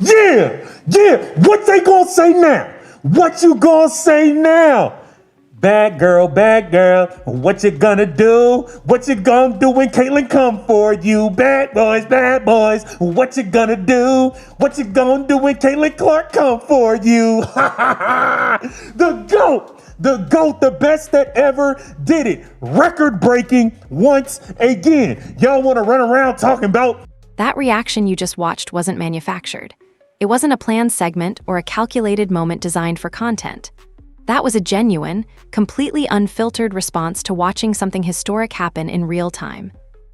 Yeah, what they gonna say now? What you gonna say now? Bad girl, what you gonna do? What you gonna do when Caitlyn come for you? Bad boys, what you gonna do? What you gonna do when Caitlyn Clark come for you? The GOAT, the best that ever did it. Record breaking once again. Y'all wanna run around talking about... That reaction you just watched wasn't manufactured. It wasn't a planned segment or a calculated moment designed for content. That was a genuine, completely unfiltered response to watching something historic happen in real time.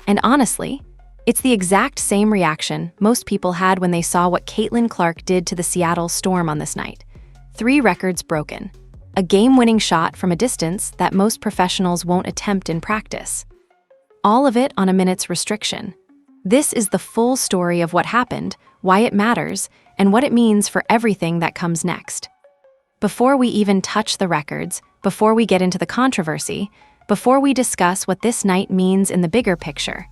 And honestly, it's the exact same reaction most people had when they saw what Caitlyn Clark did to the Seattle Storm on this night. 3 records broken. A game-winning shot from a distance that most professionals won't attempt in practice. All of it on a minute's restriction. This is the full story of what happened, why it matters, and what it means for everything that comes next. Before we even touch the records, before we get into the controversy, before we discuss what this night means in the bigger picture,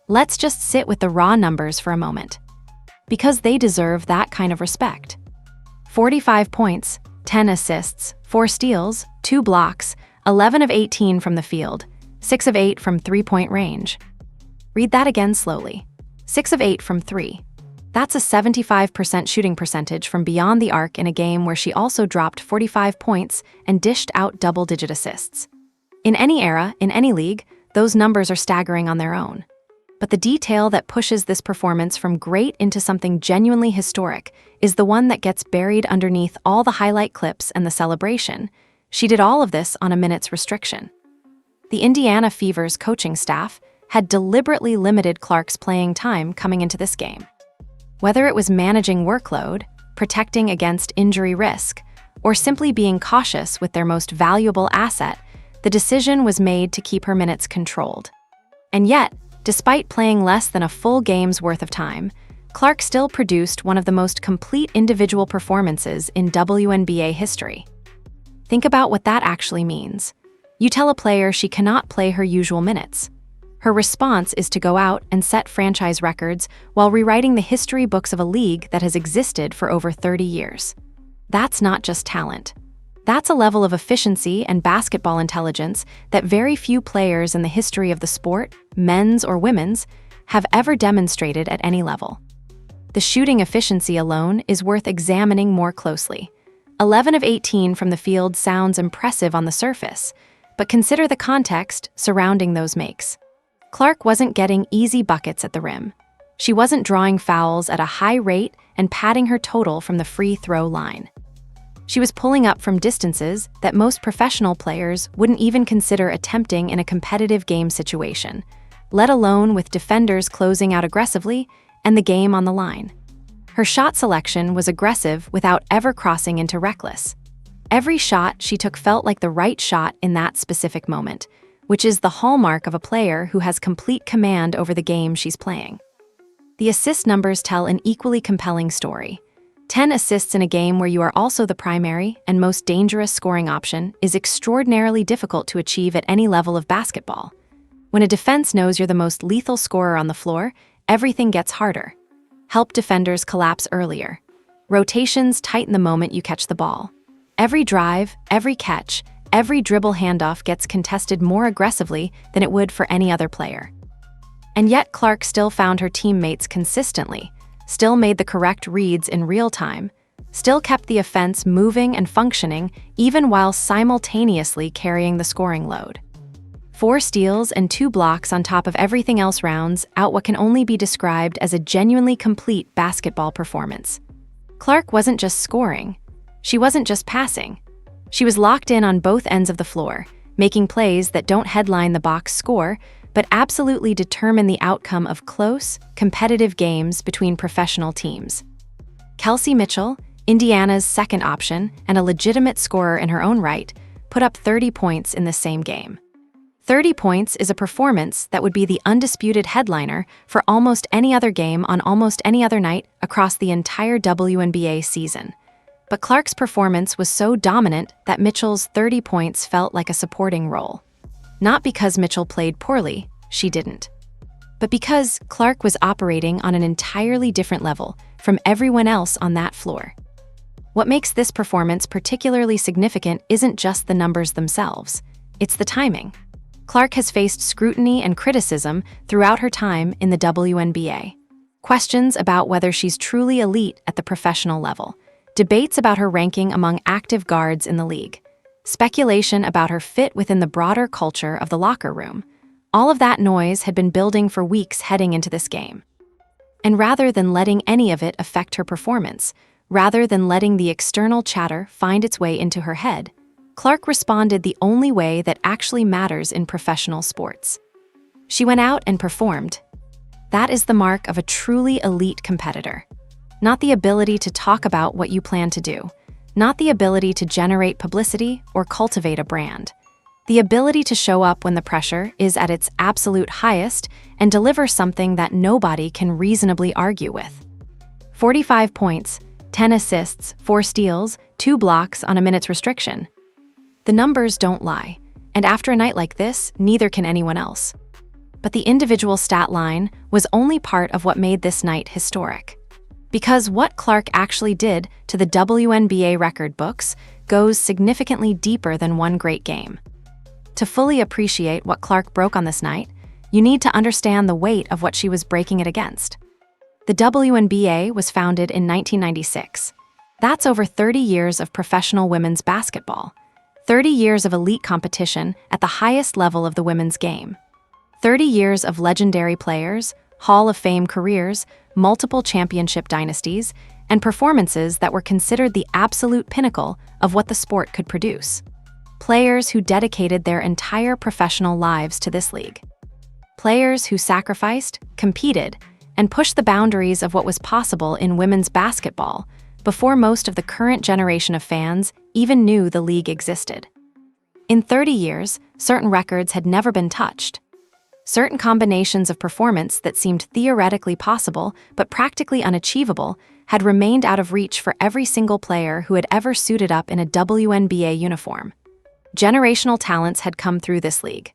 let's just sit with the raw numbers for a moment. Because they deserve that kind of respect. 45 points, 10 assists, 4 steals, 2 blocks, 11 of 18 from the field, 6 of 8 from three-point range. Read that again slowly. 6 of 8 from 3. That's a 75% shooting percentage from beyond the arc in a game where she also dropped 45 points and dished out double-digit assists. In any era, in any league, those numbers are staggering on their own. But the detail that pushes this performance from great into something genuinely historic is the one that gets buried underneath all the highlight clips and the celebration. She did all of this on a minute's restriction. The Indiana Fever's coaching staff had deliberately limited Clark's playing time coming into this game. Whether it was managing workload, protecting against injury risk, or simply being cautious with their most valuable asset, the decision was made to keep her minutes controlled. And yet, despite playing less than a full game's worth of time, Clark still produced one of the most complete individual performances in WNBA history. Think about what that actually means. You tell a player she cannot play her usual minutes. Her response is to go out and set franchise records while rewriting the history books of a league that has existed for over 30 years. That's not just talent. That's a level of efficiency and basketball intelligence that very few players in the history of the sport, men's or women's, have ever demonstrated at any level. The shooting efficiency alone is worth examining more closely. 11 of 18 from the field sounds impressive on the surface, but consider the context surrounding those makes. Clark wasn't getting easy buckets at the rim. She wasn't drawing fouls at a high rate and padding her total from the free throw line. She was pulling up from distances that most professional players wouldn't even consider attempting in a competitive game situation, let alone with defenders closing out aggressively and the game on the line. Her shot selection was aggressive without ever crossing into reckless. Every shot she took felt like the right shot in that specific moment, which is the hallmark of a player who has complete command over the game she's playing. The assist numbers tell an equally compelling story. 10 assists in a game where you are also the primary and most dangerous scoring option is extraordinarily difficult to achieve at any level of basketball. When a defense knows you're the most lethal scorer on the floor, everything gets harder. Help defenders collapse earlier. Rotations tighten the moment you catch the ball. Every drive, every catch, every dribble handoff gets contested more aggressively than it would for any other player. And yet Clark still found her teammates consistently, still made the correct reads in real time, still kept the offense moving and functioning even while simultaneously carrying the scoring load. 4 steals and 2 blocks on top of everything else rounds out what can only be described as a genuinely complete basketball performance. Clark wasn't just scoring. She wasn't just passing. She was locked in on both ends of the floor, making plays that don't headline the box score, but absolutely determine the outcome of close, competitive games between professional teams. Kelsey Mitchell, Indiana's second option and a legitimate scorer in her own right, put up 30 points in the same game. 30 points is a performance that would be the undisputed headliner for almost any other game on almost any other night across the entire WNBA season. But Clark's performance was so dominant that Mitchell's 30 points felt like a supporting role. Not because Mitchell played poorly, she didn't. but because Clark was operating on an entirely different level from everyone else on that floor. What makes this performance particularly significant isn't just the numbers themselves, it's the timing. Clark has faced scrutiny and criticism throughout her time in the WNBA. Questions about whether she's truly elite at the professional level, debates about her ranking among active guards in the league, speculation about her fit within the broader culture of the locker room. All of that noise had been building for weeks heading into this game. And rather than letting any of it affect her performance, rather than letting the external chatter find its way into her head, Clark responded the only way that actually matters in professional sports. She went out and performed. That is the mark of a truly elite competitor. Not the ability to talk about what you plan to do, not the ability to generate publicity or cultivate a brand. The ability to show up when the pressure is at its absolute highest and deliver something that nobody can reasonably argue with. 45 points, 10 assists, 4 steals, 2 blocks on a minute's restriction. The numbers don't lie, and after a night like this, neither can anyone else. But the individual stat line was only part of what made this night historic. Because what Clark actually did to the WNBA record books goes significantly deeper than one great game. To fully appreciate what Clark broke on this night, you need to understand the weight of what she was breaking it against. The WNBA was founded in 1996. That's over 30 years of professional women's basketball. 30 years of elite competition at the highest level of the women's game. 30 years of legendary players, Hall of Fame careers, multiple championship dynasties, and performances that were considered the absolute pinnacle of what the sport could produce. Players who dedicated their entire professional lives to this league. Players who sacrificed, competed, and pushed the boundaries of what was possible in women's basketball before most of the current generation of fans even knew the league existed. In 30 years, certain records had never been touched. Certain combinations of performance that seemed theoretically possible but practically unachievable had remained out of reach for every single player who had ever suited up in a WNBA uniform. Generational talents had come through this league.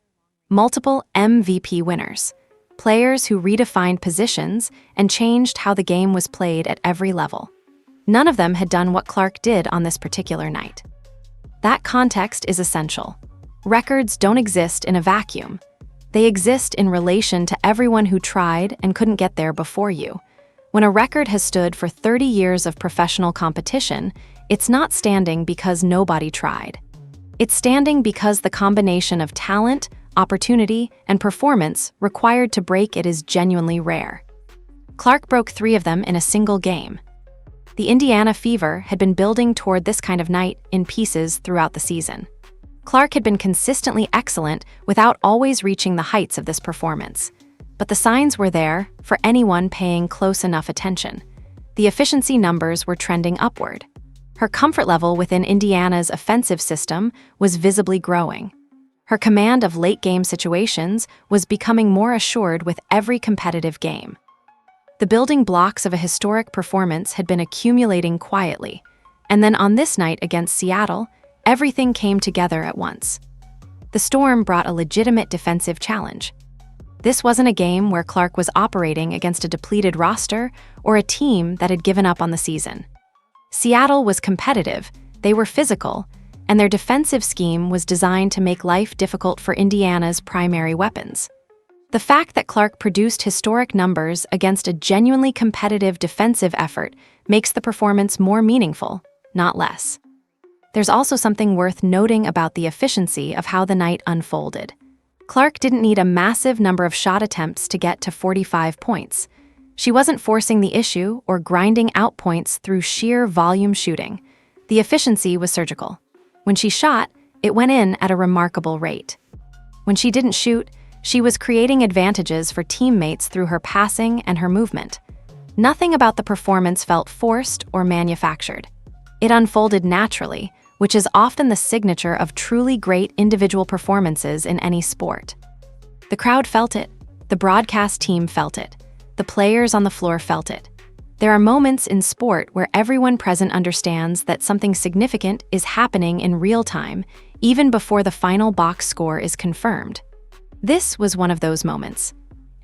Multiple MVP winners. Players who redefined positions and changed how the game was played at every level. None of them had done what Clark did on this particular night. That context is essential. Records don't exist in a vacuum. They exist in relation to everyone who tried and couldn't get there before you. When a record has stood for 30 years of professional competition, it's not standing because nobody tried. It's standing because the combination of talent, opportunity, and performance required to break it is genuinely rare. Clark broke 3 of them in a single game. The Indiana Fever had been building toward this kind of night in pieces throughout the season. Clark had been consistently excellent without always reaching the heights of this performance. But the signs were there for anyone paying close enough attention. The efficiency numbers were trending upward. Her comfort level within Indiana's offensive system was visibly growing. Her command of late-game situations was becoming more assured with every competitive game. The building blocks of a historic performance had been accumulating quietly, and then on this night against Seattle, everything came together at once. The Storm brought a legitimate defensive challenge. This wasn't a game where Clark was operating against a depleted roster or a team that had given up on the season. Seattle was competitive, they were physical, and their defensive scheme was designed to make life difficult for Indiana's primary weapons. The fact that Clark produced historic numbers against a genuinely competitive defensive effort makes the performance more meaningful, not less. There's also something worth noting about the efficiency of how the night unfolded. Clark didn't need a massive number of shot attempts to get to 45 points. She wasn't forcing the issue or grinding out points through sheer volume shooting. The efficiency was surgical. When she shot, it went in at a remarkable rate. When she didn't shoot, she was creating advantages for teammates through her passing and her movement. Nothing about the performance felt forced or manufactured. It unfolded naturally, which is often the signature of truly great individual performances in any sport. The crowd felt it. The broadcast team felt it. The players on the floor felt it. There are moments in sport where everyone present understands that something significant is happening in real time, even before the final box score is confirmed. This was one of those moments.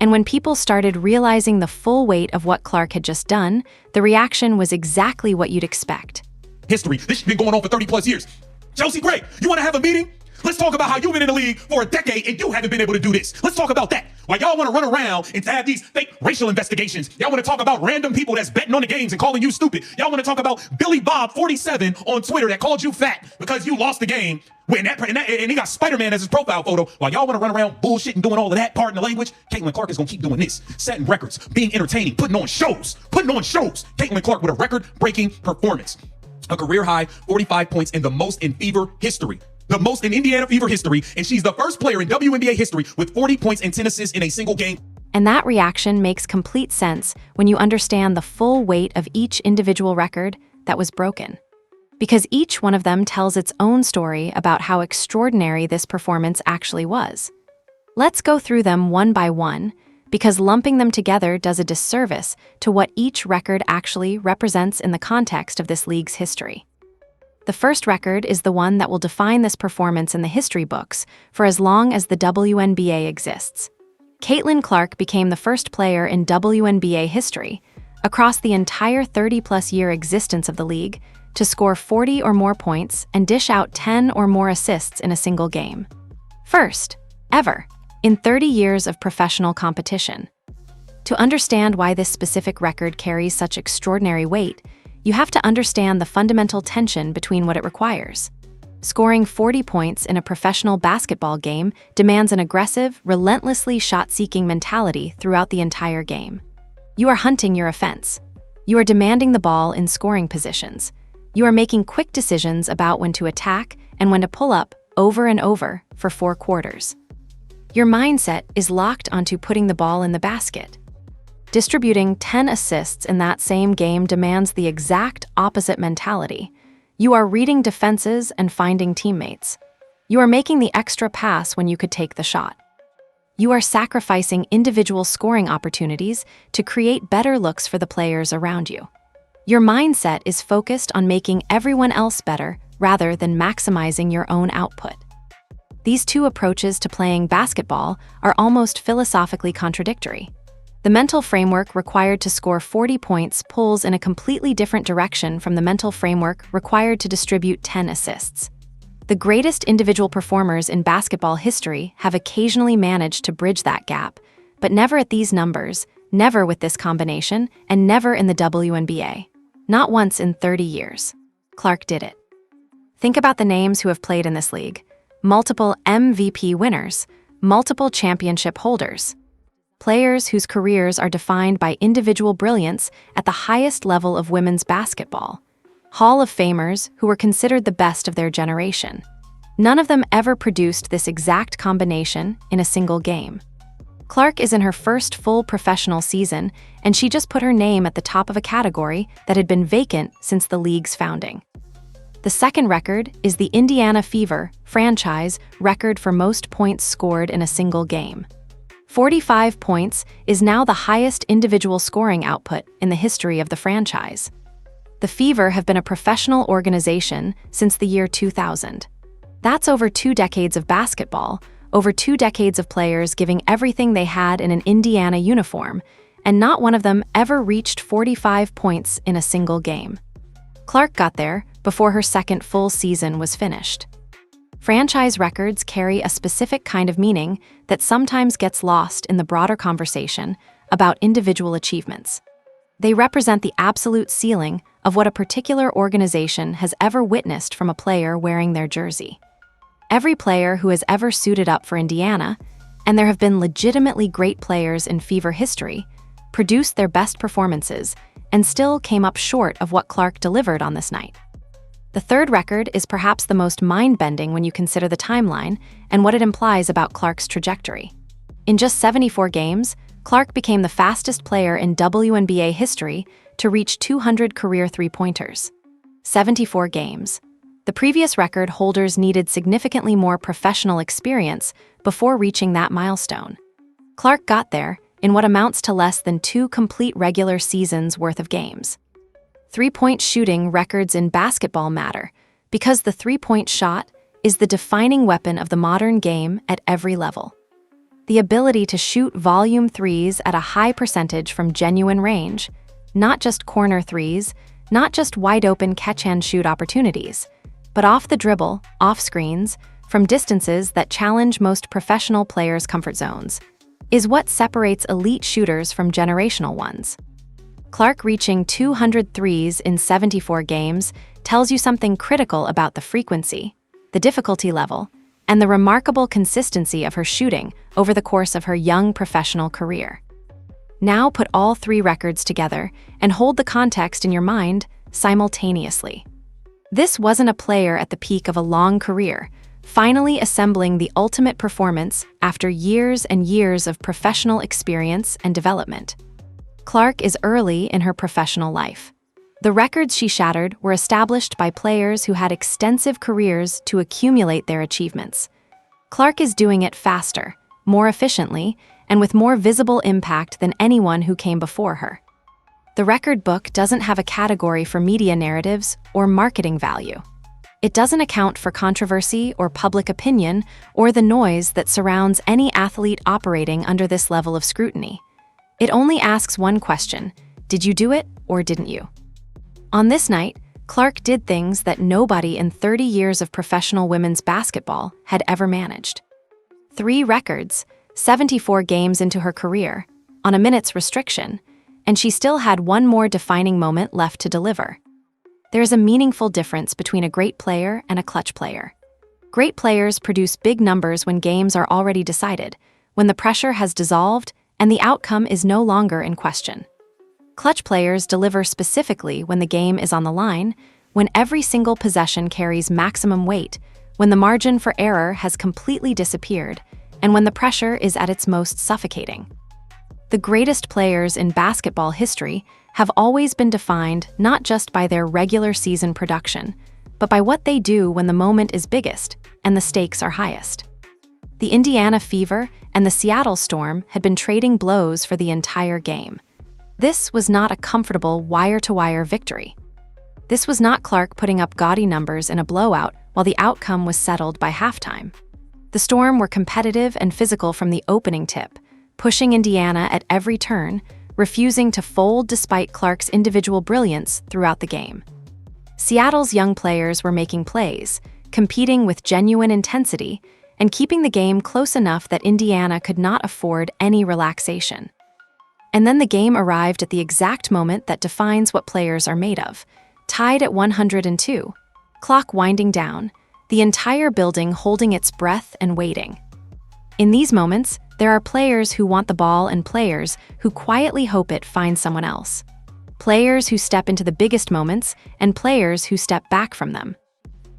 And when people started realizing the full weight of what Clark had just done, the reaction was exactly what you'd expect. History. This has been going on for 30 plus years. Chelsea Gray, you want to have a meeting? Let's talk about how you've been in the league for a decade and you haven't been able to do this. Let's talk about that. Why y'all want to run around and to have these fake racial investigations. Y'all want to talk about random people that's betting on the games and calling you stupid. Y'all want to talk about Billy Bob 47 on Twitter that called you fat because you lost the game. And he got Spider-Man as his profile photo. While y'all want to run around bullshit and doing all of that, pardon the language, Caitlin Clark is going to keep doing this. Setting records, being entertaining, putting on shows. Caitlin Clark with a record-breaking performance. A career-high 45 points and the most in Fever history. The most in Indiana Fever history, and she's the first player in WNBA history with 40 points and 10 assists in a single game. And that reaction makes complete sense when you understand the full weight of each individual record that was broken. Because each one of them tells its own story about how extraordinary this performance actually was. Let's go through them one by one, because lumping them together does a disservice to what each record actually represents in the context of this league's history. The first record is the one that will define this performance in the history books for as long as the WNBA exists. Caitlin Clark became the first player in WNBA history, across the entire 30-plus year existence of the league, to score 40 or more points and dish out 10 or more assists in a single game. First, ever, in 30 years of professional competition. To understand why this specific record carries such extraordinary weight, you have to understand the fundamental tension between what it requires. Scoring 40 points in a professional basketball game demands an aggressive, relentlessly shot-seeking mentality throughout the entire game. You are hunting your offense. You are demanding the ball in scoring positions. You are making quick decisions about when to attack and when to pull up over and over for 4 quarters. Your mindset is locked onto putting the ball in the basket. Distributing 10 assists in that same game demands the exact opposite mentality. You are reading defenses and finding teammates. You are making the extra pass when you could take the shot. You are sacrificing individual scoring opportunities to create better looks for the players around you. Your mindset is focused on making everyone else better rather than maximizing your own output. These two approaches to playing basketball are almost philosophically contradictory. The mental framework required to score 40 points pulls in a completely different direction from the mental framework required to distribute 10 assists. The greatest individual performers in basketball history have occasionally managed to bridge that gap, but never at these numbers, never with this combination, and never in the WNBA. Not once in 30 years. Clark did it. Think about the names who have played in this league. Multiple MVP winners, multiple championship holders. Players whose careers are defined by individual brilliance at the highest level of women's basketball. Hall of Famers who were considered the best of their generation. None of them ever produced this exact combination in a single game. Clark is in her first full professional season, and she just put her name at the top of a category that had been vacant since the league's founding. The second record is the Indiana Fever franchise record for most points scored in a single game. 45 points is now the highest individual scoring output in the history of the franchise. The Fever have been a professional organization since the year 2000. That's over 2 decades of basketball, over 2 decades of players giving everything they had in an Indiana uniform, and not one of them ever reached 45 points in a single game. Clark got there before her second full season was finished. Franchise records carry a specific kind of meaning that sometimes gets lost in the broader conversation about individual achievements. They represent the absolute ceiling of what a particular organization has ever witnessed from a player wearing their jersey. Every player who has ever suited up for Indiana, and there have been legitimately great players in Fever history, produced their best performances and still came up short of what Clark delivered on this night. The third record is perhaps the most mind-bending when you consider the timeline and what it implies about Clark's trajectory. In just 74 games, Clark became the fastest player in WNBA history to reach 200 career three-pointers. 74 games. The previous record holders needed significantly more professional experience before reaching that milestone. Clark got there in what amounts to less than 2 complete regular seasons worth of games. Three-point shooting records in basketball matter because the three-point shot is the defining weapon of the modern game at every level. the ability to shoot volume threes at a high percentage from genuine range, not just corner threes, not just wide-open catch-and-shoot opportunities, but off the dribble, off screens, from distances that challenge most professional players' comfort zones, is what separates elite shooters from generational ones. Clark reaching 200 threes in 74 games tells you something critical about the frequency, the difficulty level, and the remarkable consistency of her shooting over the course of her young professional career. Now put all three records together and hold the context in your mind simultaneously. This wasn't a player at the peak of a long career, finally assembling the ultimate performance after years and years of professional experience and development. Clark is early in her professional life. The records she shattered were established by players who had extensive careers to accumulate their achievements. Clark is doing it faster, more efficiently, and with more visible impact than anyone who came before her. The record book doesn't have a category for media narratives or marketing value. It doesn't account for controversy or public opinion or the noise that surrounds any athlete operating under this level of scrutiny. It only asks one question: did you do it or didn't you? On this night, Clark did things that nobody in 30 years of professional women's basketball had ever managed. 3 records, 74 games into her career, on a minutes restriction, and she still had one more defining moment left to deliver. There is a meaningful difference between a great player and a clutch player. Great players produce big numbers when games are already decided, when the pressure has dissolved and the outcome is no longer in question. Clutch players deliver specifically when the game is on the line, when every single possession carries maximum weight, when the margin for error has completely disappeared, and when the pressure is at its most suffocating. The greatest players in basketball history have always been defined not just by their regular season production, but by what they do when the moment is biggest and the stakes are highest. The Indiana Fever and the Seattle Storm had been trading blows for the entire game. This was not a comfortable wire-to-wire victory. This was not Clark putting up gaudy numbers in a blowout while the outcome was settled by halftime. The Storm were competitive and physical from the opening tip, pushing Indiana at every turn, refusing to fold despite Clark's individual brilliance throughout the game. Seattle's young players were making plays, competing with genuine intensity, and keeping the game close enough that Indiana could not afford any relaxation. And then the game arrived at the exact moment that defines what players are made of, tied at 102, clock winding down, the entire building holding its breath and waiting. In these moments, there are players who want the ball and players who quietly hope it finds someone else. Players who step into the biggest moments and players who step back from them.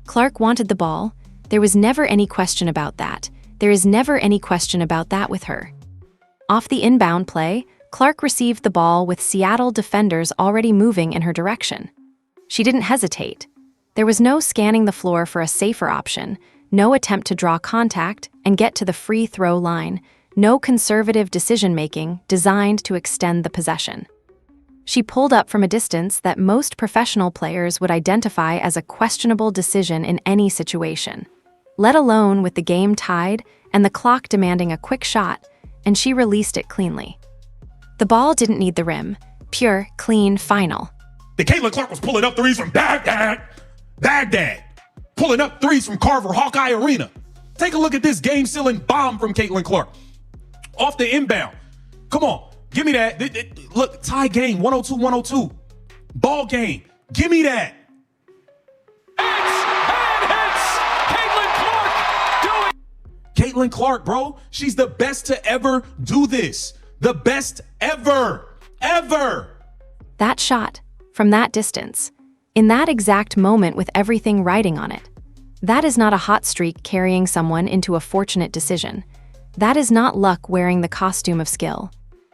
Clark wanted the ball. There was never any question about that. There is never any question about that with her. Off the inbound play, Clark received the ball with Seattle defenders already moving in her direction. She didn't hesitate. There was no scanning the floor for a safer option, no attempt to draw contact and get to the free throw line, no conservative decision-making designed to extend the possession. She pulled up from a distance that most professional players would identify as a questionable decision in any situation, let alone with the game tied and the clock demanding a quick shot, and she released it cleanly. The ball didn't need the rim, pure, clean, final. Caitlin Clark was pulling up threes from Baghdad, pulling up threes from Carver Hawkeye Arena. Take a look at this game-sealing bomb from Caitlin Clark. Off the inbound. Come on, give me that. Look, tie game, 102-102. Ball game, give me that. Caitlin Clark, bro, she's the best to ever do this. The best ever. That shot, from that distance, in that exact moment with everything riding on it, that is not a hot streak carrying someone into a fortunate decision. That is not luck wearing the costume of skill.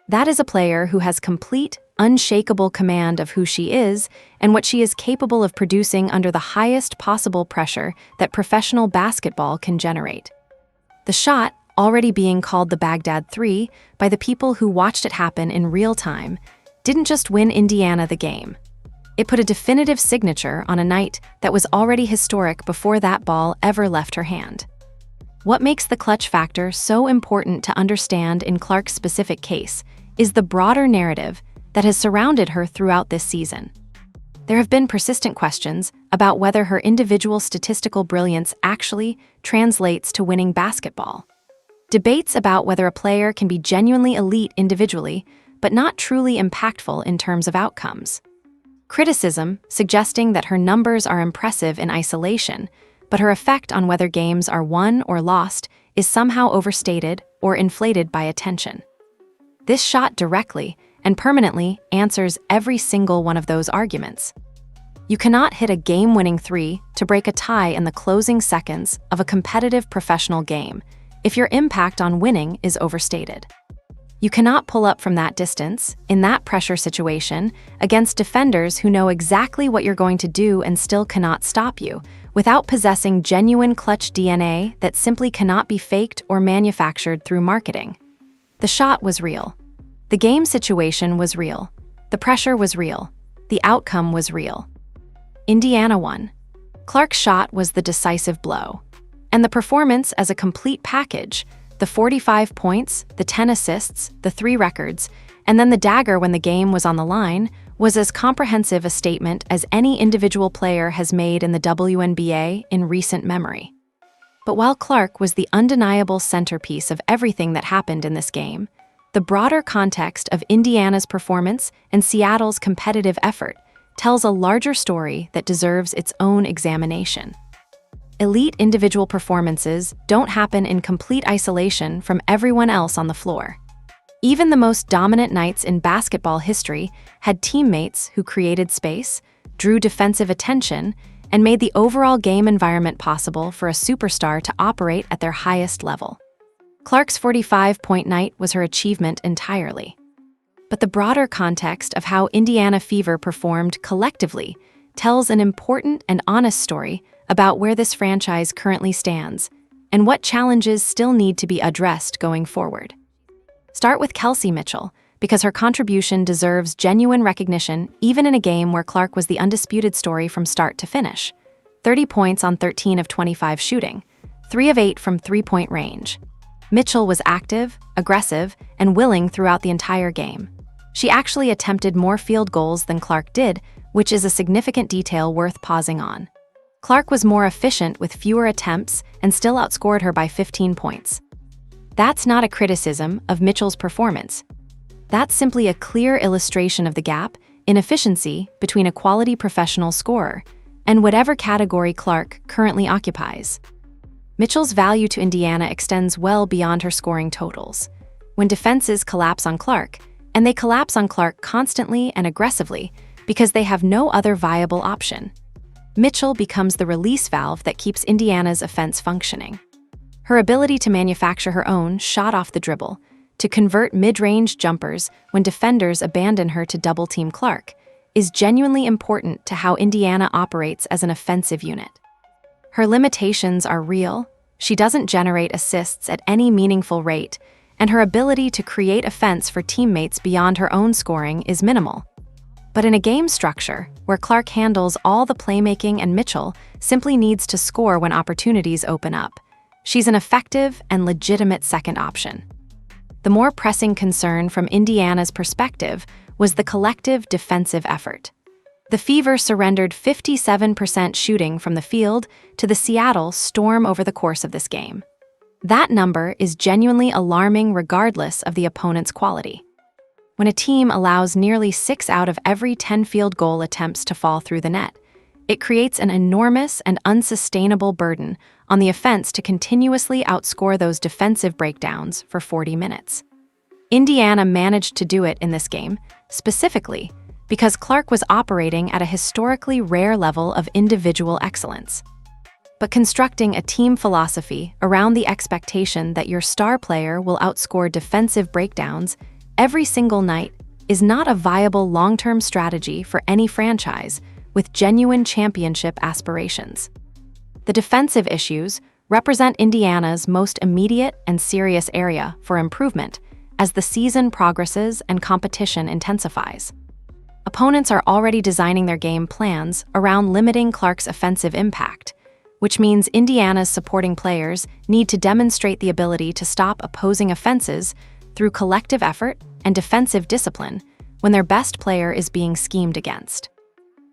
That is a player who has complete, unshakable command of who she is and what she is capable of producing under the highest possible pressure that professional basketball can generate. The shot, already being called the Baghdad 3 by the people who watched it happen in real time, didn't just win Indiana the game. It put a definitive signature on a night that was already historic before that ball ever left her hand. What makes the clutch factor so important to understand in Clark's specific case is the broader narrative that has surrounded her throughout this season. There have been persistent questions about whether her individual statistical brilliance actually translates to winning basketball. Debates about whether a player can be genuinely elite individually, but not truly impactful in terms of outcomes. Criticism suggesting that her numbers are impressive in isolation, but her effect on whether games are won or lost is somehow overstated or inflated by attention. This shot directly and permanently answers every single one of those arguments. You cannot hit a game-winning three to break a tie in the closing seconds of a competitive professional game if your impact on winning is overstated. You cannot pull up from that distance, in that pressure situation, against defenders who know exactly what you're going to do and still cannot stop you, without possessing genuine clutch DNA that simply cannot be faked or manufactured through marketing. The shot was real. The game situation was real. The pressure was real. The outcome was real. Indiana won. Clark's shot was the decisive blow. And the performance as a complete package, the 45 points, the 10 assists, the 3 records, and then the dagger when the game was on the line, was as comprehensive a statement as any individual player has made in the WNBA in recent memory. But while Clark was the undeniable centerpiece of everything that happened in this game, the broader context of Indiana's performance and Seattle's competitive effort tells a larger story that deserves its own examination. Elite individual performances don't happen in complete isolation from everyone else on the floor. Even the most dominant nights in basketball history had teammates who created space, drew defensive attention, and made the overall game environment possible for a superstar to operate at their highest level. Clark's 45-point night was her achievement entirely. But the broader context of how Indiana Fever performed collectively tells an important and honest story about where this franchise currently stands and what challenges still need to be addressed going forward. Start with Kelsey Mitchell, because her contribution deserves genuine recognition even in a game where Clark was the undisputed story from start to finish. 30 points on 13 of 25 shooting, 3 of 8 from three-point range. Mitchell was active, aggressive, and willing throughout the entire game. She actually attempted more field goals than Clark did, which is a significant detail worth pausing on. Clark was more efficient with fewer attempts and still outscored her by 15 points. That's not a criticism of Mitchell's performance. That's simply a clear illustration of the gap in efficiency between a quality professional scorer and whatever category Clark currently occupies. Mitchell's value to Indiana extends well beyond her scoring totals. When defenses collapse on Clark, and they collapse on Clark constantly and aggressively because they have no other viable option, Mitchell becomes the release valve that keeps Indiana's offense functioning. Her ability to manufacture her own shot off the dribble, to convert mid-range jumpers when defenders abandon her to double-team Clark, is genuinely important to how Indiana operates as an offensive unit. Her limitations are real. She doesn't generate assists at any meaningful rate, and her ability to create offense for teammates beyond her own scoring is minimal. But in a game structure, where Clark handles all the playmaking and Mitchell simply needs to score when opportunities open up, she's an effective and legitimate second option. The more pressing concern from Indiana's perspective was the collective defensive effort. The Fever surrendered 57% shooting from the field to the Seattle Storm over the course of this game. That number is genuinely alarming regardless of the opponent's quality. When a team allows nearly 6 out of every 10 field goal attempts to fall through the net, it creates an enormous and unsustainable burden on the offense to continuously outscore those defensive breakdowns for 40 minutes. Indiana managed to do it in this game, specifically because Clark was operating at a historically rare level of individual excellence. But constructing a team philosophy around the expectation that your star player will outscore defensive breakdowns every single night is not a viable long-term strategy for any franchise with genuine championship aspirations. The defensive issues represent Indiana's most immediate and serious area for improvement as the season progresses and competition intensifies. Opponents are already designing their game plans around limiting Clark's offensive impact, which means Indiana's supporting players need to demonstrate the ability to stop opposing offenses through collective effort and defensive discipline when their best player is being schemed against.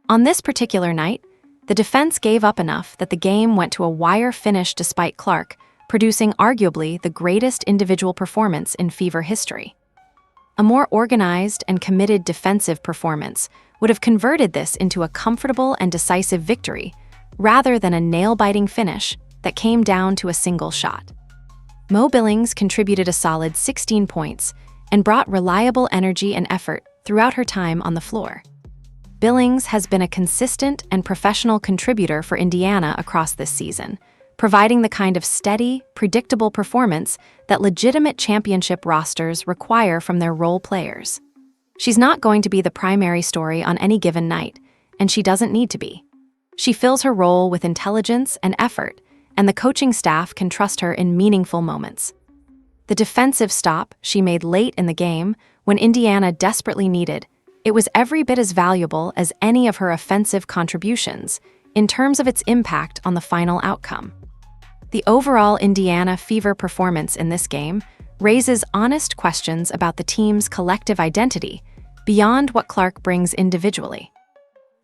On this particular night, the defense gave up enough that the game went to a wire finish despite Clark producing arguably the greatest individual performance in Fever history. A more organized and committed defensive performance would have converted this into a comfortable and decisive victory, rather than a nail-biting finish that came down to a single shot. Mo Billings contributed a solid 16 points and brought reliable energy and effort throughout her time on the floor. Billings has been a consistent and professional contributor for Indiana across this season, providing the kind of steady, predictable performance that legitimate championship rosters require from their role players. She's not going to be the primary story on any given night, and she doesn't need to be. She fills her role with intelligence and effort, and the coaching staff can trust her in meaningful moments. The defensive stop she made late in the game, when Indiana desperately needed, it was every bit as valuable as any of her offensive contributions in terms of its impact on the final outcome. The overall Indiana Fever performance in this game raises honest questions about the team's collective identity beyond what Clark brings individually.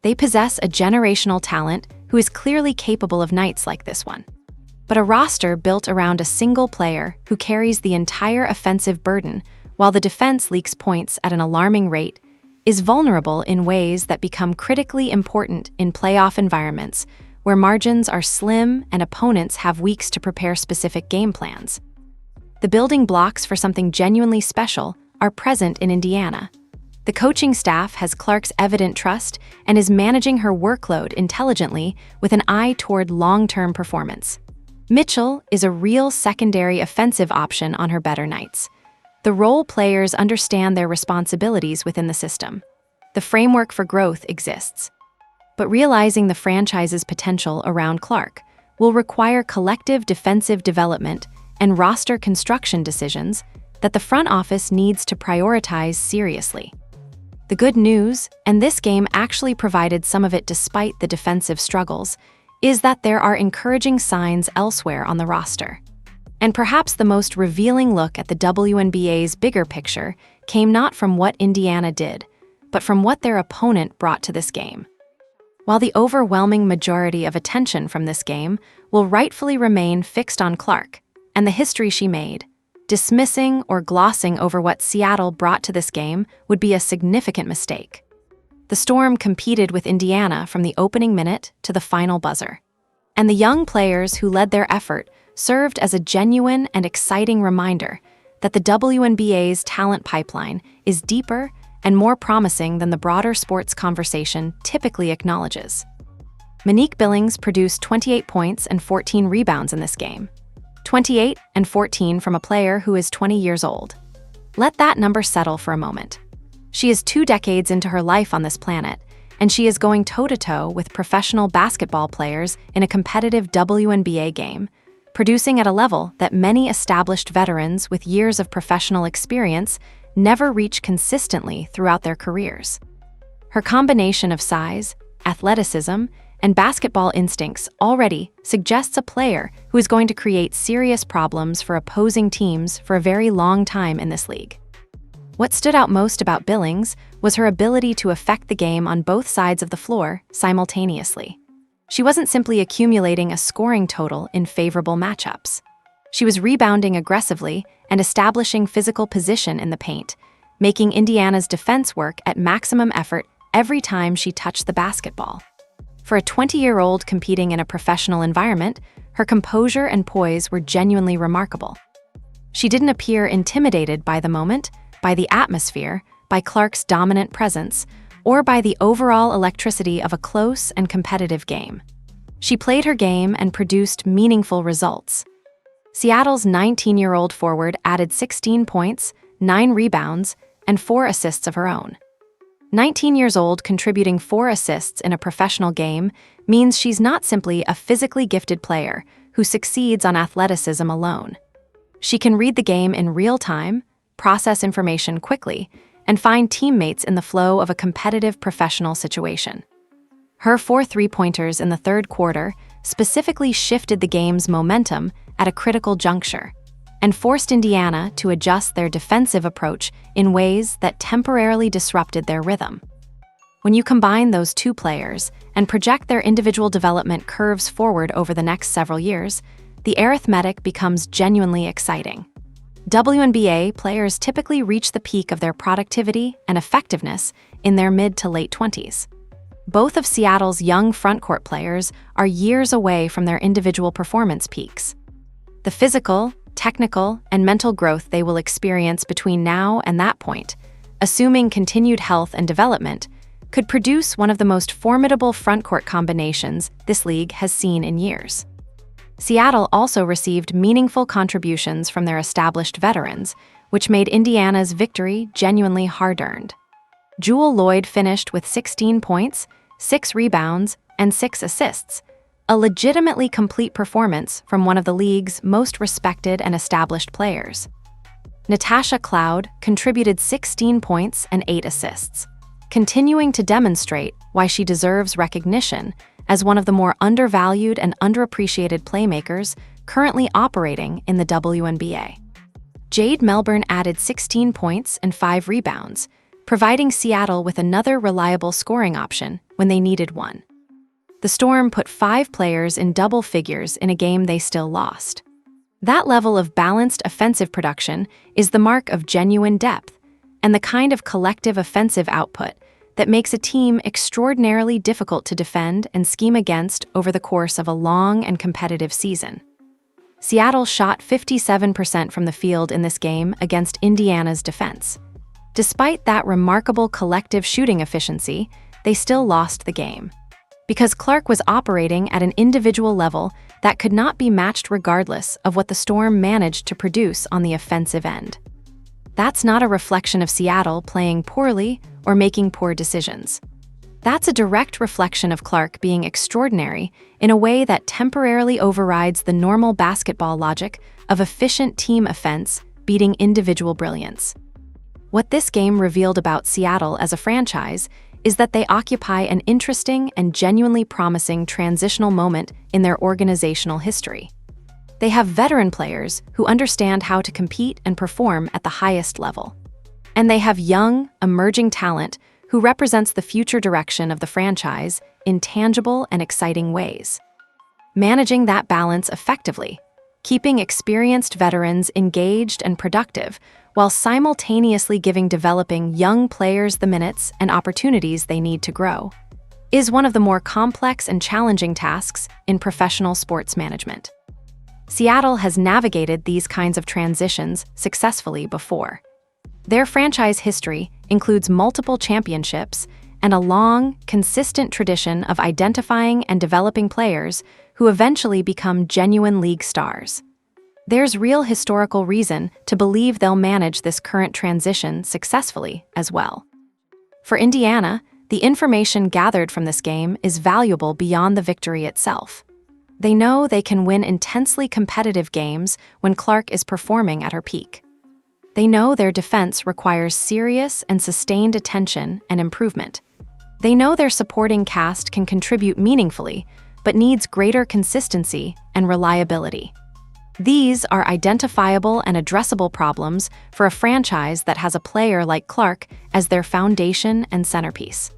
They possess a generational talent who is clearly capable of nights like this one. But a roster built around a single player who carries the entire offensive burden while the defense leaks points at an alarming rate is vulnerable in ways that become critically important in playoff environments where margins are slim and opponents have weeks to prepare specific game plans. The building blocks for something genuinely special are present in Indiana. The coaching staff has Clark's evident trust and is managing her workload intelligently with an eye toward long-term performance. Mitchell is a real secondary offensive option on her better nights. The role players understand their responsibilities within the system. The framework for growth exists. But realizing the franchise's potential around Clark will require collective defensive development and roster construction decisions that the front office needs to prioritize seriously. The good news, and this game actually provided some of it despite the defensive struggles, is that there are encouraging signs elsewhere on the roster. And perhaps the most revealing look at the WNBA's bigger picture came not from what Indiana did, but from what their opponent brought to this game. While the overwhelming majority of attention from this game will rightfully remain fixed on Clark and the history she made, dismissing or glossing over what Seattle brought to this game would be a significant mistake. The Storm competed with Indiana from the opening minute to the final buzzer, and the young players who led their effort served as a genuine and exciting reminder that the WNBA's talent pipeline is deeper and more promising than the broader sports conversation typically acknowledges. Monique Billings produced 28 points and 14 rebounds in this game. 28 and 14 from a player who is 20 years old. Let that number settle for a moment. She is 2 decades into her life on this planet, and she is going toe-to-toe with professional basketball players in a competitive WNBA game, producing at a level that many established veterans with years of professional experience never reach consistently throughout their careers. Her combination of size, athleticism, and basketball instincts already suggests a player who is going to create serious problems for opposing teams for a very long time in this league. What stood out most about Billings was her ability to affect the game on both sides of the floor simultaneously. She wasn't simply accumulating a scoring total in favorable matchups. She was rebounding aggressively and establishing physical position in the paint, making Indiana's defense work at maximum effort every time she touched the basketball. For a 20-year-old competing in a professional environment, her composure and poise were genuinely remarkable. She didn't appear intimidated by the moment, by the atmosphere, by Clark's dominant presence, or by the overall electricity of a close and competitive game. She played her game and produced meaningful results. Seattle's 19-year-old forward added 16 points, 9 rebounds, and 4 assists of her own. 19 years old contributing 4 assists in a professional game means she's not simply a physically gifted player who succeeds on athleticism alone. She can read the game in real time, process information quickly, and find teammates in the flow of a competitive professional situation. Her 4 three-pointers in the third quarter specifically shifted the game's momentum at a critical juncture and forced Indiana to adjust their defensive approach in ways that temporarily disrupted their rhythm. When you combine those two players and project their individual development curves forward over the next several years, the arithmetic becomes genuinely exciting. WNBA players typically reach the peak of their productivity and effectiveness in their mid to late 20s. Both of Seattle's young frontcourt players are years away from their individual performance peaks. The physical, technical, and mental growth they will experience between now and that point, assuming continued health and development, could produce one of the most formidable frontcourt combinations this league has seen in years. Seattle also received meaningful contributions from their established veterans, which made Indiana's victory genuinely hard-earned. Jewel Lloyd finished with 16 points, 6 rebounds, and 6 assists, a legitimately complete performance from one of the league's most respected and established players. Natasha Cloud contributed 16 points and 8 assists, continuing to demonstrate why she deserves recognition as one of the more undervalued and underappreciated playmakers currently operating in the WNBA. Jade Melbourne added 16 points and 5 rebounds, providing Seattle with another reliable scoring option when they needed one. The Storm put 5 players in double figures in a game they still lost. That level of balanced offensive production is the mark of genuine depth and the kind of collective offensive output that makes a team extraordinarily difficult to defend and scheme against over the course of a long and competitive season. Seattle shot 57% from the field in this game against Indiana's defense. Despite that remarkable collective shooting efficiency, they still lost the game, because Clark was operating at an individual level that could not be matched regardless of what the Storm managed to produce on the offensive end. That's not a reflection of Seattle playing poorly or making poor decisions. That's a direct reflection of Clark being extraordinary in a way that temporarily overrides the normal basketball logic of efficient team offense beating individual brilliance. What this game revealed about Seattle as a franchise is that they occupy an interesting and genuinely promising transitional moment in their organizational history. They have veteran players who understand how to compete and perform at the highest level. And they have young, emerging talent who represents the future direction of the franchise in tangible and exciting ways. Managing that balance effectively, keeping experienced veterans engaged and productive, while simultaneously giving developing young players the minutes and opportunities they need to grow, is one of the more complex and challenging tasks in professional sports management. Seattle has navigated these kinds of transitions successfully before. Their franchise history includes multiple championships and a long, consistent tradition of identifying and developing players who eventually become genuine league stars. There's real historical reason to believe they'll manage this current transition successfully as well. For Indiana, the information gathered from this game is valuable beyond the victory itself. They know they can win intensely competitive games when Clark is performing at her peak. They know their defense requires serious and sustained attention and improvement. They know their supporting cast can contribute meaningfully, but needs greater consistency and reliability. These are identifiable and addressable problems for a franchise that has a player like Clark as their foundation and centerpiece.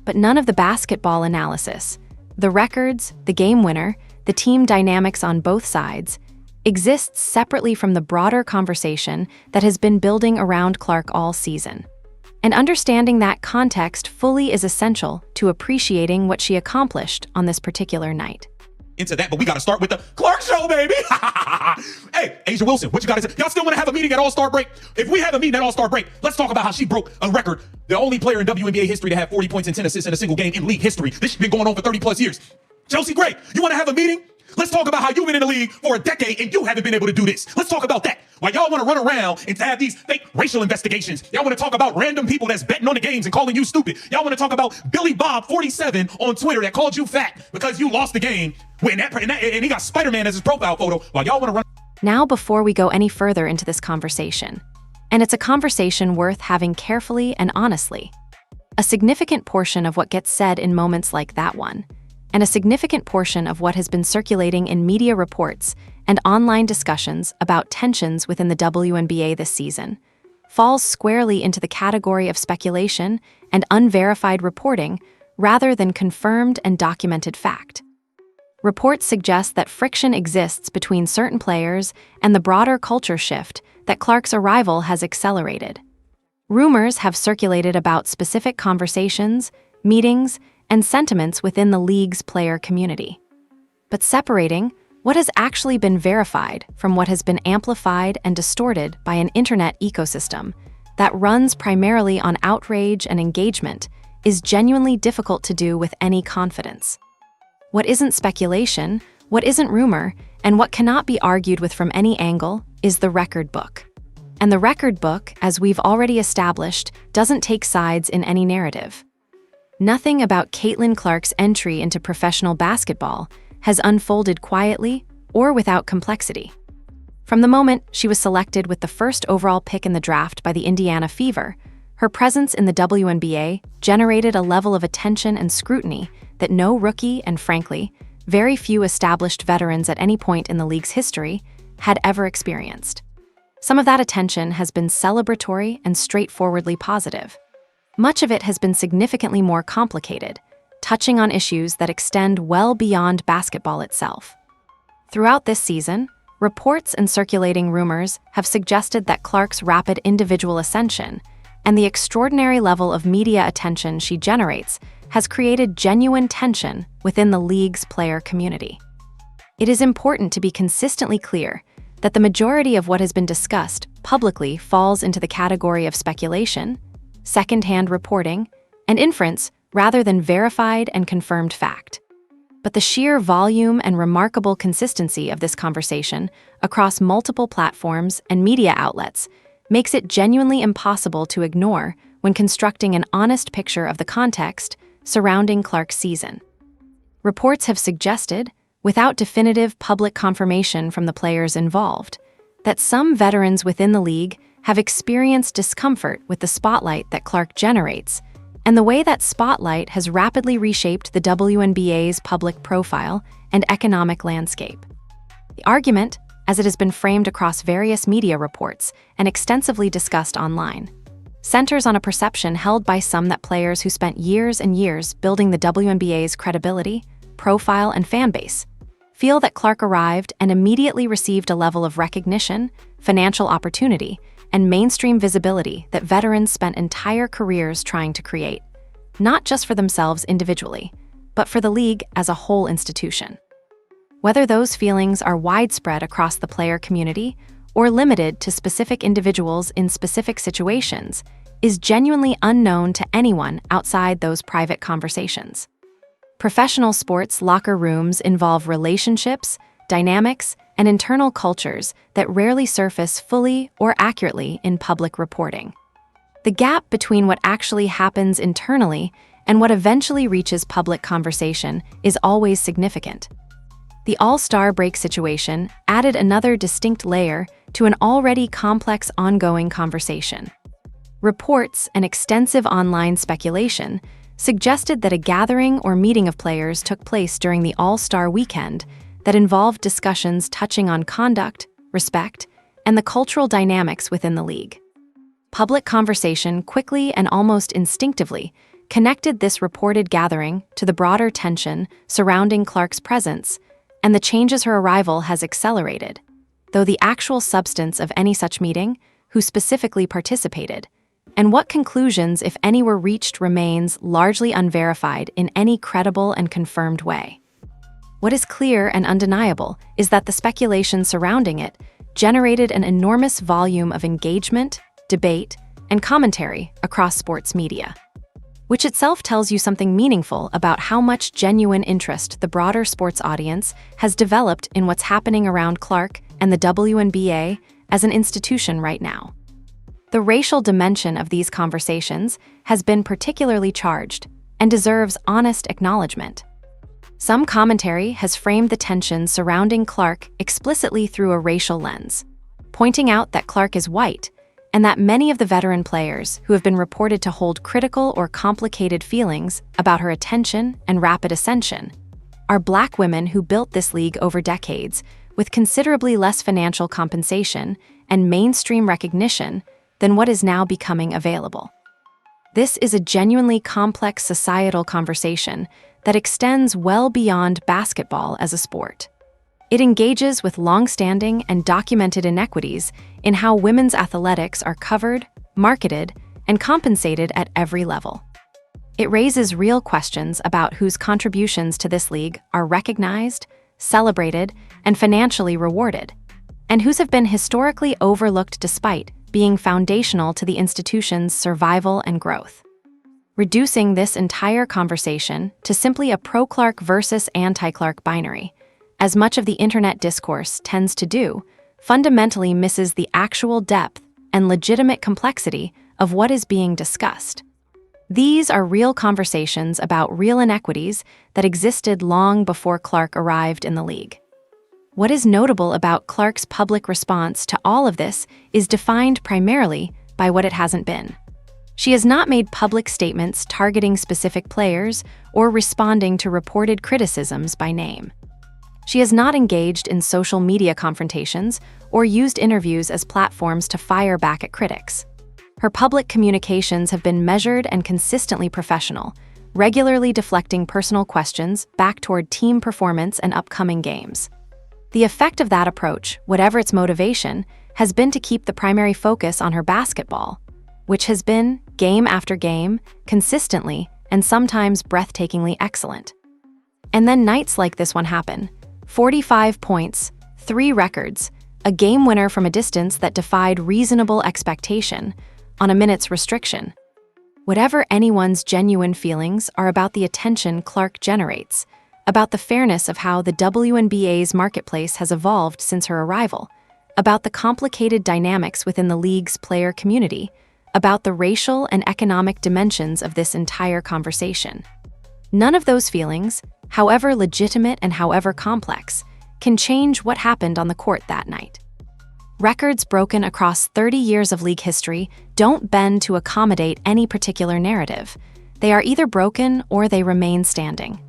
But none of the basketball analysis, the records, the game winner, the team dynamics on both sides, exists separately from the broader conversation that has been building around Clark all season. And understanding that context fully is essential to appreciating what she accomplished on this particular night. Into that, but we got to start with the Clark Show, baby. Hey, Asia Wilson, what you got to say? Y'all still want to have a meeting at All-Star break? If we have a meeting at All-Star break, let's talk about how she broke a record. The only player in WNBA history to have 40 points and 10 assists in a single game in league history. This has been going on for 30 plus years. Chelsea Gray, you want to have a meeting? Let's talk about how you've been in the league for a decade and you haven't been able to do this. Let's talk about that. Why y'all want to run around and have these fake racial investigations. Y'all want to talk about random people that's betting on the games and calling you stupid. Y'all want to talk about Billy Bob 47 on Twitter that called you fat because you lost the game and he got Spider-Man as his profile photo. While y'all want to run. Now, before we go any further into this conversation, and it's a conversation worth having carefully and honestly, a significant portion of what gets said in moments like that one and a significant portion of what has been circulating in media reports and online discussions about tensions within the WNBA this season falls squarely into the category of speculation and unverified reporting rather than confirmed and documented fact. Reports suggest that friction exists between certain players and the broader culture shift that Clark's arrival has accelerated. Rumors have circulated about specific conversations, meetings, and sentiments within the league's player community. But separating what has actually been verified from what has been amplified and distorted by an internet ecosystem that runs primarily on outrage and engagement is genuinely difficult to do with any confidence. What isn't speculation, what isn't rumor, and what cannot be argued with from any angle is the record book. And the record book, as we've already established, doesn't take sides in any narrative. Nothing about Caitlin Clark's entry into professional basketball has unfolded quietly or without complexity. From the moment she was selected with the first overall pick in the draft by the Indiana Fever, her presence in the WNBA generated a level of attention and scrutiny that no rookie and, frankly, very few established veterans at any point in the league's history had ever experienced. Some of that attention has been celebratory and straightforwardly positive. Much of it has been significantly more complicated, touching on issues that extend well beyond basketball itself. Throughout this season, reports and circulating rumors have suggested that Clark's rapid individual ascension and the extraordinary level of media attention she generates has created genuine tension within the league's player community. It is important to be consistently clear that the majority of what has been discussed publicly falls into the category of speculation, second-hand reporting, and inference rather than verified and confirmed fact. But the sheer volume and remarkable consistency of this conversation across multiple platforms and media outlets makes it genuinely impossible to ignore when constructing an honest picture of the context surrounding Clark's season. Reports have suggested, without definitive public confirmation from the players involved, that some veterans within the league have experienced discomfort with the spotlight that Clark generates, and the way that spotlight has rapidly reshaped the WNBA's public profile and economic landscape. The argument, as it has been framed across various media reports and extensively discussed online, centers on a perception held by some that players who spent years and years building the WNBA's credibility, profile, and fan base feel that Clark arrived and immediately received a level of recognition, financial opportunity, and mainstream visibility that veterans spent entire careers trying to create, not just for themselves individually, but for the league as a whole institution. Whether those feelings are widespread across the player community or limited to specific individuals in specific situations is genuinely unknown to anyone outside those private conversations. Professional sports locker rooms involve relationships, dynamics, and internal cultures that rarely surface fully or accurately in public reporting. The gap between what actually happens internally and what eventually reaches public conversation is always significant. The All-Star break situation added another distinct layer to an already complex ongoing conversation. Reports and extensive online speculation suggested that a gathering or meeting of players took place during the All-Star weekend that involved discussions touching on conduct, respect, and the cultural dynamics within the league. Public conversation quickly and almost instinctively connected this reported gathering to the broader tension surrounding Clark's presence, and the changes her arrival has accelerated, though the actual substance of any such meeting, who specifically participated, and what conclusions, if any, were reached remains largely unverified in any credible and confirmed way. What is clear and undeniable is that the speculation surrounding it generated an enormous volume of engagement, debate, and commentary across sports media, which itself tells you something meaningful about how much genuine interest the broader sports audience has developed in what's happening around Clark and the WNBA as an institution right now. The racial dimension of these conversations has been particularly charged and deserves honest acknowledgement. Some commentary has framed the tensions surrounding Clark explicitly through a racial lens, pointing out that Clark is white and that many of the veteran players who have been reported to hold critical or complicated feelings about her attention and rapid ascension are Black women who built this league over decades with considerably less financial compensation and mainstream recognition than what is now becoming available. This is a genuinely complex societal conversation that extends well beyond basketball as a sport. It engages with long-standing and documented inequities in how women's athletics are covered, marketed, and compensated at every level. It raises real questions about whose contributions to this league are recognized, celebrated, and financially rewarded, and whose have been historically overlooked despite being foundational to the institution's survival and growth. Reducing this entire conversation to simply a pro-Clark versus anti-Clark binary, as much of the internet discourse tends to do, fundamentally misses the actual depth and legitimate complexity of what is being discussed. These are real conversations about real inequities that existed long before Clark arrived in the league. What is notable about Clark's public response to all of this is defined primarily by what it hasn't been. She has not made public statements targeting specific players or responding to reported criticisms by name. She has not engaged in social media confrontations or used interviews as platforms to fire back at critics. Her public communications have been measured and consistently professional, regularly deflecting personal questions back toward team performance and upcoming games. The effect of that approach, whatever its motivation, has been to keep the primary focus on her basketball, which has been, game after game, consistently and sometimes breathtakingly excellent. And then nights like this one happen. 45 points, 3 records, a game winner from a distance that defied reasonable expectation, on a minute's restriction. Whatever anyone's genuine feelings are about the attention Clark generates, about the fairness of how the WNBA's marketplace has evolved since her arrival, about the complicated dynamics within the league's player community, about the racial and economic dimensions of this entire conversation. None of those feelings, however legitimate and however complex, can change what happened on the court that night. Records broken across 30 years of league history don't bend to accommodate any particular narrative. They are either broken or they remain standing.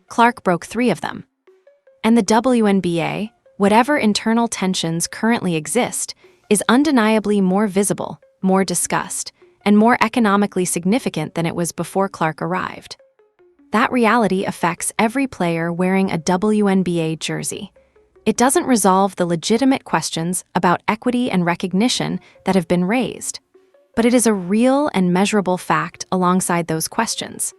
Clark broke 3 of them. And the WNBA, whatever internal tensions currently exist, is undeniably more visible, more discussed, and more economically significant than it was before Clark arrived. That reality affects every player wearing a WNBA jersey. It doesn't resolve the legitimate questions about equity and recognition that have been raised, but it is a real and measurable fact alongside those questions.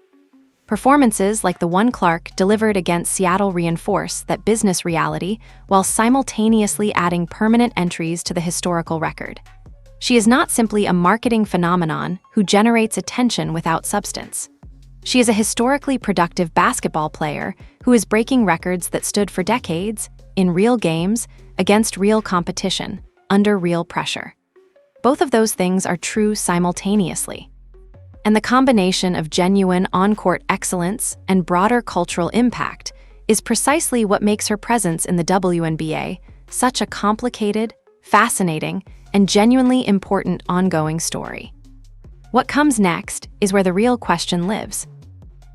Performances like the one Clark delivered against Seattle reinforce that business reality while simultaneously adding permanent entries to the historical record. She is not simply a marketing phenomenon who generates attention without substance. She is a historically productive basketball player who is breaking records that stood for decades, in real games, against real competition, under real pressure. Both of those things are true simultaneously. And the combination of genuine on-court excellence and broader cultural impact is precisely what makes her presence in the WNBA such a complicated, fascinating, and genuinely important ongoing story. What comes next is where the real question lives.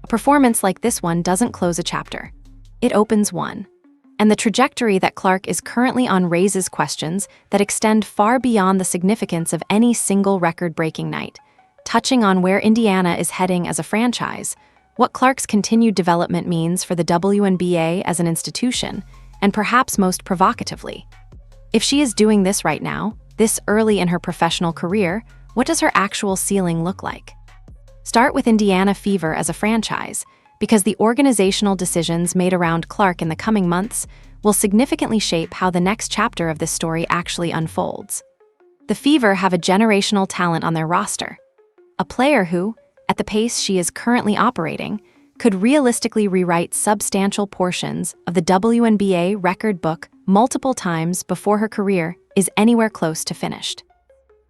A performance like this one doesn't close a chapter. It opens one. And the trajectory that Clark is currently on raises questions that extend far beyond the significance of any single record-breaking night, touching on where Indiana is heading as a franchise, what Clark's continued development means for the WNBA as an institution, and perhaps most provocatively, if she is doing this right now, this early in her professional career, what does her actual ceiling look like? Start with Indiana Fever as a franchise, because the organizational decisions made around Clark in the coming months will significantly shape how the next chapter of this story actually unfolds. The Fever have a generational talent on their roster, a player who, at the pace she is currently operating, could realistically rewrite substantial portions of the WNBA record book multiple times before her career is anywhere close to finished.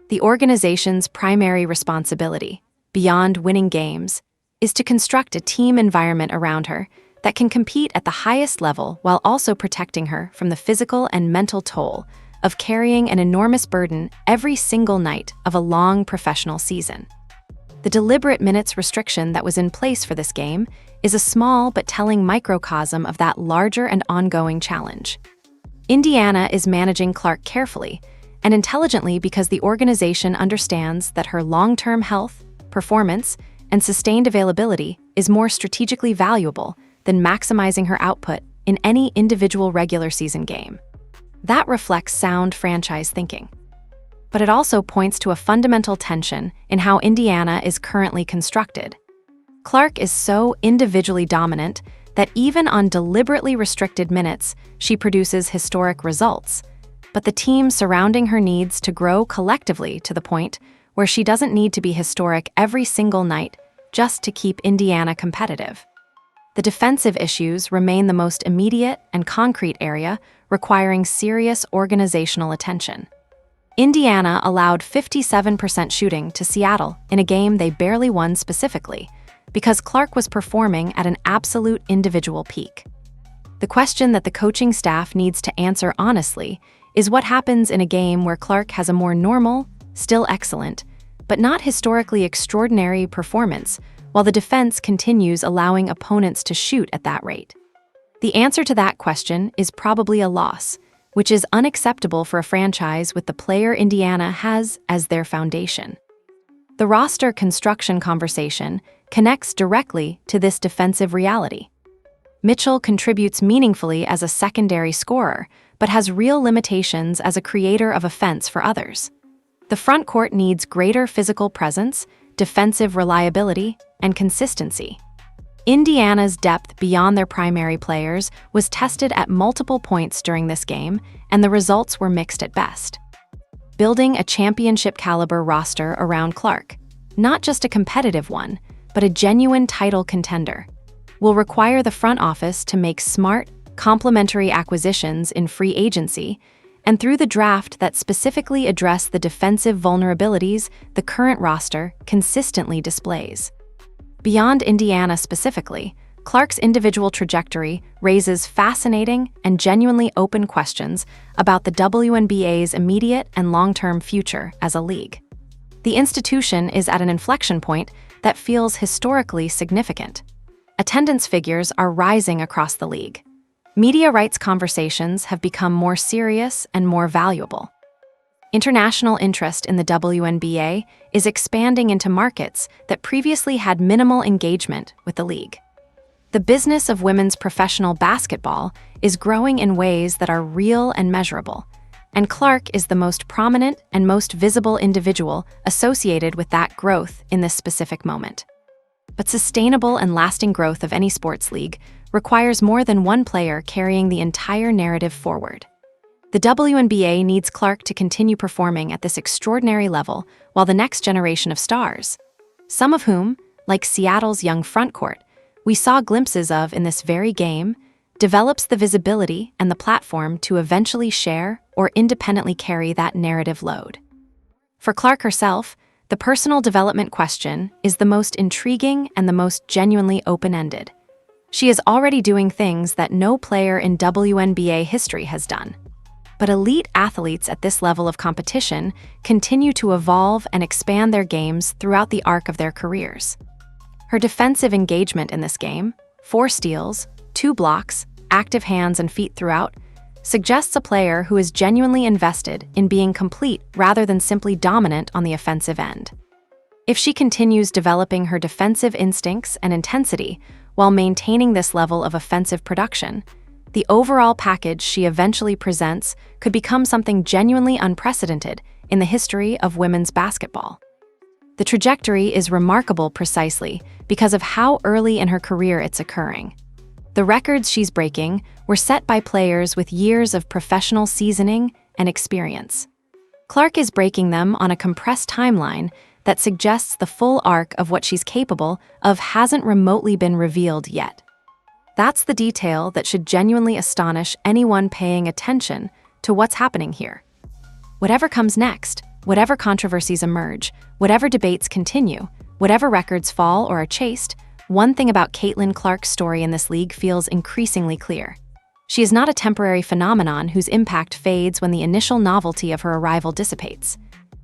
The organization's primary responsibility, beyond winning games, is to construct a team environment around her that can compete at the highest level while also protecting her from the physical and mental toll of carrying an enormous burden every single night of a long professional season. The deliberate minutes restriction that was in place for this game is a small but telling microcosm of that larger and ongoing challenge. Indiana is managing Clark carefully and intelligently because the organization understands that her long-term health, performance, and sustained availability is more strategically valuable than maximizing her output in any individual regular season game. That reflects sound franchise thinking. But it also points to a fundamental tension in how Indiana is currently constructed. Clark is so individually dominant that even on deliberately restricted minutes, she produces historic results. But the team surrounding her needs to grow collectively to the point where she doesn't need to be historic every single night just to keep Indiana competitive. The defensive issues remain the most immediate and concrete area, requiring serious organizational attention. Indiana allowed 57% shooting to Seattle in a game they barely won specifically, because Clark was performing at an absolute individual peak. The question that the coaching staff needs to answer honestly is what happens in a game where Clark has a more normal, still excellent, but not historically extraordinary performance, while the defense continues allowing opponents to shoot at that rate. The answer to that question is probably a loss, which is unacceptable for a franchise with the player Indiana has as their foundation. The roster construction conversation connects directly to this defensive reality. Mitchell contributes meaningfully as a secondary scorer, but has real limitations as a creator of offense for others. The front court needs greater physical presence, defensive reliability, and consistency. Indiana's depth beyond their primary players was tested at multiple points during this game, and the results were mixed at best. Building a championship-caliber roster around Clark, not just a competitive one, but a genuine title contender, will require the front office to make smart, complementary acquisitions in free agency and through the draft that specifically address the defensive vulnerabilities the current roster consistently displays. Beyond Indiana specifically, Clark's individual trajectory raises fascinating and genuinely open questions about the WNBA's immediate and long-term future as a league. The institution is at an inflection point that feels historically significant. Attendance figures are rising across the league. Media rights conversations have become more serious and more valuable. International interest in the WNBA is expanding into markets that previously had minimal engagement with the league. The business of women's professional basketball is growing in ways that are real and measurable, and Clark is the most prominent and most visible individual associated with that growth in this specific moment. But sustainable and lasting growth of any sports league requires more than one player carrying the entire narrative forward. The WNBA needs Clark to continue performing at this extraordinary level while the next generation of stars, some of whom, like Seattle's young frontcourt, we saw glimpses of in this very game, develops the visibility and the platform to eventually share or independently carry that narrative load. For Clark herself, the personal development question is the most intriguing and the most genuinely open-ended. She is already doing things that no player in WNBA history has done. But elite athletes at this level of competition continue to evolve and expand their games throughout the arc of their careers. Her defensive engagement in this game, 4 steals, 2 blocks, active hands and feet throughout, suggests a player who is genuinely invested in being complete rather than simply dominant on the offensive end. If she continues developing her defensive instincts and intensity while maintaining this level of offensive production, the overall package she eventually presents could become something genuinely unprecedented in the history of women's basketball. The trajectory is remarkable precisely because of how early in her career it's occurring. The records she's breaking were set by players with years of professional seasoning and experience. Clark is breaking them on a compressed timeline that suggests the full arc of what she's capable of hasn't remotely been revealed yet. That's the detail that should genuinely astonish anyone paying attention to what's happening here. Whatever comes next, whatever controversies emerge, whatever debates continue, whatever records fall or are chased, one thing about Caitlin Clark's story in this league feels increasingly clear. She is not a temporary phenomenon whose impact fades when the initial novelty of her arrival dissipates.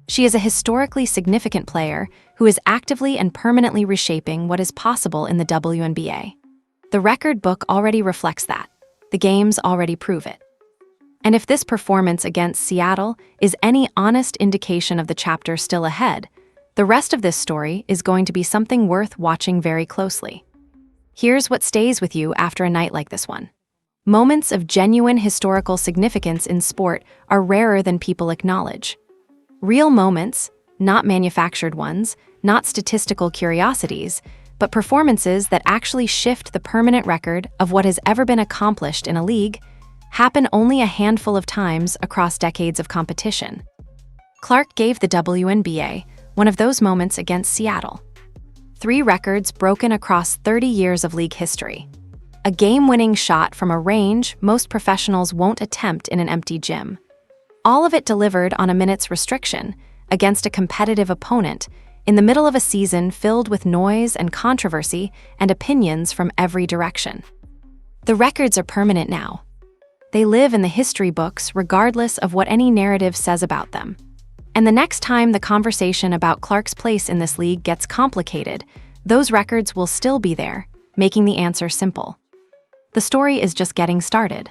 She is a historically significant player who is actively and permanently reshaping what is possible in the WNBA. The record book already reflects that. The games already prove it. And if this performance against Seattle is any honest indication of the chapter still ahead, the rest of this story is going to be something worth watching very closely. Here's what stays with you after a night like this one. Moments of genuine historical significance in sport are rarer than people acknowledge. Real moments, not manufactured ones, not statistical curiosities, but performances that actually shift the permanent record of what has ever been accomplished in a league, happen only a handful of times across decades of competition. Clark gave the WNBA one of those moments against Seattle. 3 records broken across 30 years of league history. A game-winning shot from a range most professionals won't attempt in an empty gym. All of it delivered on a minute's restriction against a competitive opponent in the middle of a season filled with noise and controversy and opinions from every direction. The records are permanent now. They live in the history books regardless of what any narrative says about them. And the next time the conversation about Clark's place in this league gets complicated, those records will still be there, making the answer simple. The story is just getting started.